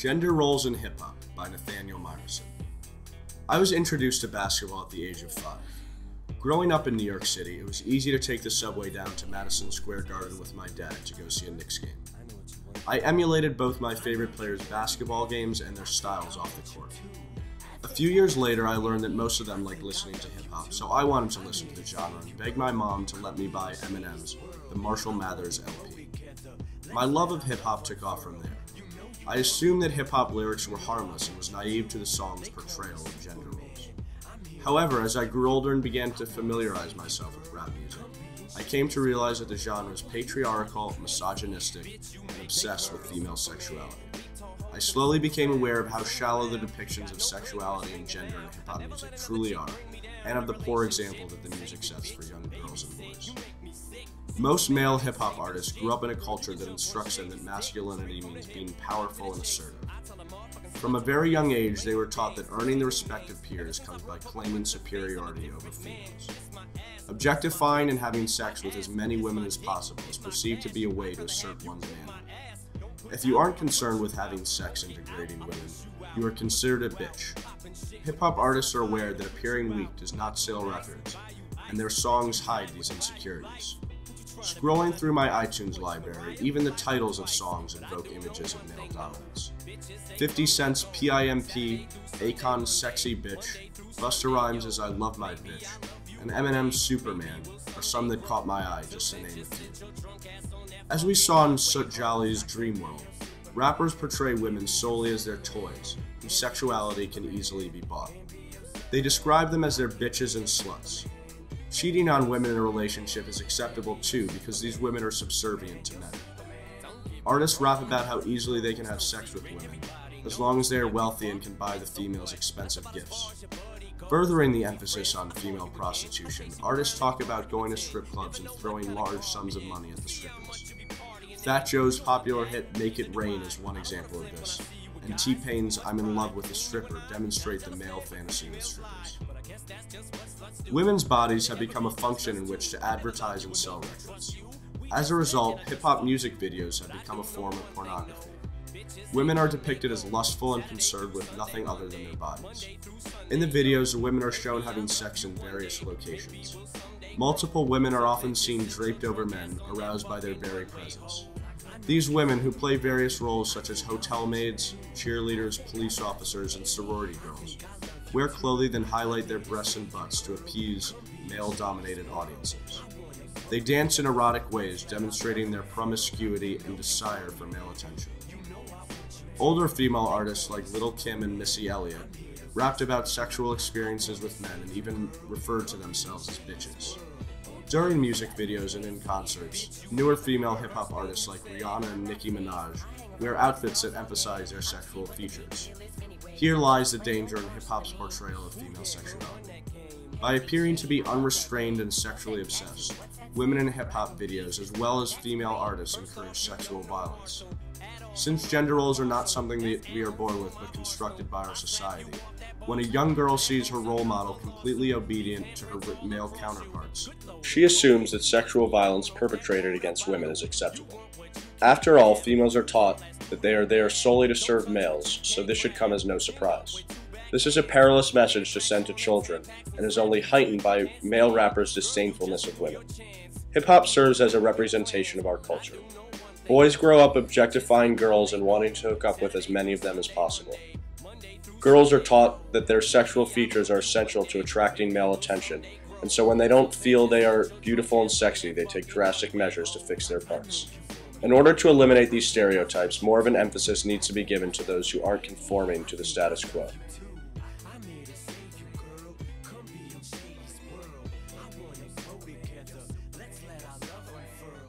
Gender Roles in Hip Hop by Nathaniel Myerson. I was introduced to basketball at the age of 5. Growing up in New York City, it was easy to take the subway down to Madison Square Garden with my dad to go see a Knicks game. I emulated both my favorite players' basketball games and their styles off the court. A few years later, I learned that most of them liked listening to hip-hop, so I wanted to listen to the genre and begged my mom to let me buy Eminem's The Marshall Mathers LP. My love of hip-hop took off from there. I assumed that hip-hop lyrics were harmless and was naive to the song's portrayal of gender roles. However, as I grew older and began to familiarize myself with rap music, I came to realize that the genre is patriarchal, misogynistic, and obsessed with female sexuality. I slowly became aware of how shallow the depictions of sexuality and gender in hip-hop music truly are, and of the poor example that the music sets for young girls and boys. Most male hip-hop artists grew up in a culture that instructs them that masculinity means being powerful and assertive. From a very young age, they were taught that earning the respect of peers comes by claiming superiority over females. Objectifying and having sex with as many women as possible is perceived to be a way to assert one's manhood. If you aren't concerned with having sex and degrading women, you are considered a bitch. Hip-hop artists are aware that appearing weak does not sell records, and their songs hide these insecurities. Scrolling through my iTunes library, even the titles of songs invoke images of male dominance. 50 Cent's P.I.M.P., Akon's Sexy Bitch, Busta Rhymes' I Love My Bitch, and Eminem's Superman are some that caught my eye, just to name a few. As we saw in Soot Jolly's Dream World, rappers portray women solely as their toys, whose sexuality can easily be bought. They describe them as their bitches and sluts. Cheating on women in a relationship is acceptable too because these women are subservient to men. Artists rap about how easily they can have sex with women, as long as they are wealthy and can buy the females expensive gifts. Furthering the emphasis on female prostitution, artists talk about going to strip clubs and throwing large sums of money at the strippers. Fat Joe's popular hit Make It Rain is one example of this, and T-Pain's I'm in Love with a Stripper demonstrate the male fantasy with strippers. Women's bodies have become a function in which to advertise and sell records. As a result, hip-hop music videos have become a form of pornography. Women are depicted as lustful and concerned with nothing other than their bodies. In the videos, the women are shown having sex in various locations. Multiple women are often seen draped over men, aroused by their very presence. These women, who play various roles such as hotel maids, cheerleaders, police officers, and sorority girls, wear clothing that highlight their breasts and butts to appease male-dominated audiences. They dance in erotic ways, demonstrating their promiscuity and desire for male attention. Older female artists like Lil' Kim and Missy Elliott rapped about sexual experiences with men and even referred to themselves as bitches. During music videos and in concerts, newer female hip-hop artists like Rihanna and Nicki Minaj wear outfits that emphasize their sexual features. Here lies the danger in hip-hop's portrayal of female sexuality. By appearing to be unrestrained and sexually obsessed, women in hip-hop videos as well as female artists encourage sexual violence. Since gender roles are not something that we are born with but constructed by our society, when a young girl sees her role model completely obedient to her male counterparts, she assumes that sexual violence perpetrated against women is acceptable. After all, females are taught that they are there solely to serve males, so this should come as no surprise. This is a perilous message to send to children, and is only heightened by male rappers' disdainfulness of women. Hip-hop serves as a representation of our culture. Boys grow up objectifying girls and wanting to hook up with as many of them as possible. Girls are taught that their sexual features are essential to attracting male attention, and so when they don't feel they are beautiful and sexy, they take drastic measures to fix their parts. In order to eliminate these stereotypes, more of an emphasis needs to be given to those who aren't conforming to the status quo.